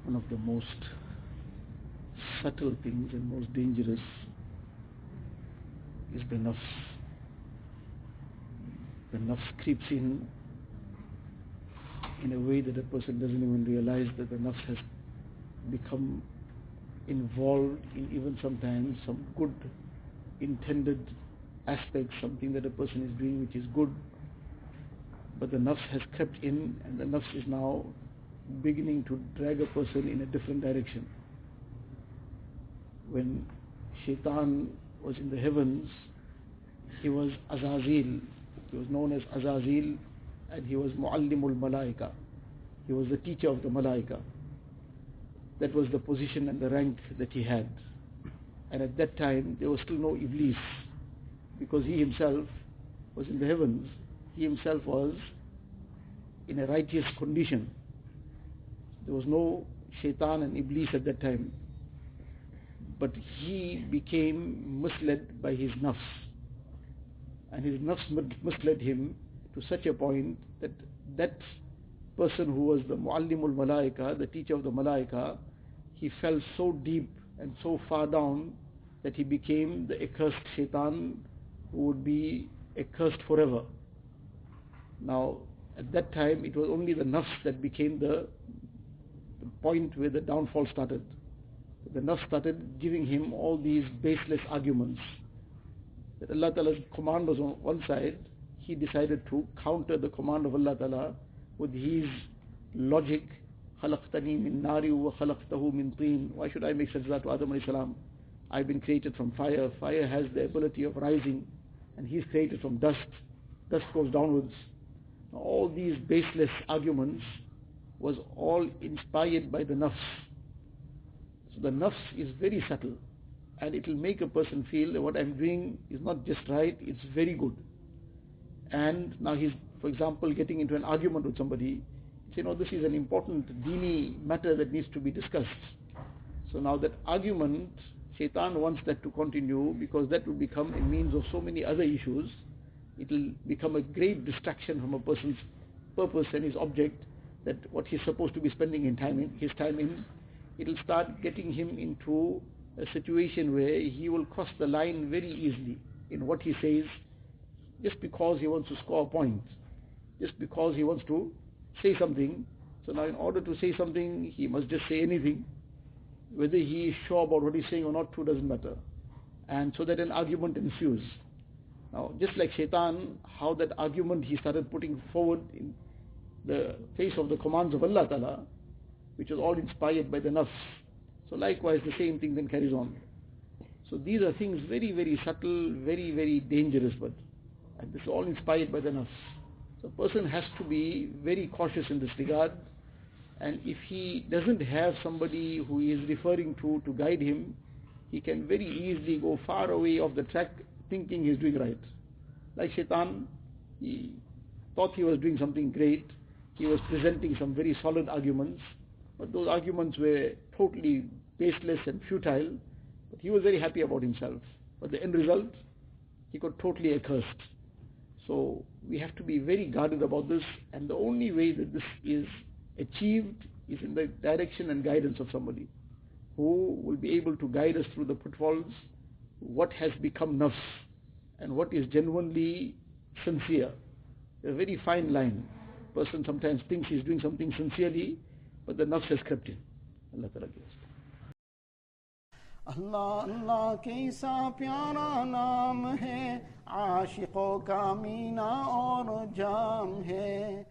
one of the most subtle things and most dangerous is the nafs. The nafs creeps in a way that a person doesn't even realize that the nafs has become involved in even sometimes some good intended aspects, something that a person is doing which is good, but the nafs has crept in and the nafs is now beginning to drag a person in a different direction. When Shaytan was in the heavens, he was Azazil. He was known as Azazil, and he was Muallimul Malaika. He was the teacher of the Malaika. That was the position and the rank that he had. And at that time, there was still no Iblis, because he himself was in the heavens. He himself was in a righteous condition. There was no Shaytan and Iblis at that time. But he became misled by his nafs. And his nafs misled him to such a point that that person who was the Muallimul Malaika, the teacher of the Malaika, he fell so deep and so far down that he became the accursed Shaytan, who would be accursed forever. Now, at that time, it was only the nafs that became the point where the downfall started. The nafs started giving him all these baseless arguments. That Allah Ta'ala's command was on one side, he decided to counter the command of Allah Ta'ala with his logic. خَلَقْتَنِي مِن نَارٍ وَخَلَقْتَهُ مِن طِينٍ. Why should I make sajda to Adam alayhi salam? I've been created from fire. Fire has the ability of rising, and he's created from dust. Dust goes downwards. All these baseless arguments was all inspired by the nafs. So the nafs is very subtle, and it will make a person feel that what I'm doing is not just right, it's very good. And now he's, for example, getting into an argument with somebody. This is an important deeni matter that needs to be discussed. So now that argument, Shaitan wants that to continue, because that will become a means of so many other issues. It will become a great distraction from a person's purpose and his object, that what he's supposed to be spending his time in. It will start getting him into a situation where he will cross the line very easily in what he says, just because he wants to score a point, just because he wants to say something. So now in order to say something, he must just say anything. Whether he is sure about what he's saying or not, true, doesn't matter. And so that an argument ensues. Now, just like Shaitan, how that argument he started putting forward in the face of the commands of Allah Ta'ala, which was all inspired by the nafs. So likewise, the same thing then carries on. So these are things very, very subtle, very, very dangerous, and this is all inspired by the nafs. So a person has to be very cautious in this regard, and if he doesn't have somebody who he is referring to guide him, he can very easily go far away off the track thinking he's doing right. Like Shaitan, he thought he was doing something great, he was presenting some very solid arguments, but those arguments were totally baseless and futile, but he was very happy about himself. But the end result, he got totally accursed. So we have to be very guarded about this, and the only way that this is achieved is in the direction and guidance of somebody who will be able to guide us through the pitfalls, what has become nafs and what is genuinely sincere. A very fine line. Person sometimes thinks he's doing something sincerely, but the nafs has crept in. Allah Ta'ala gives. अल्लाह अल्लाह कैसा प्यारा नाम है, आशिकों का मीना और जाम है।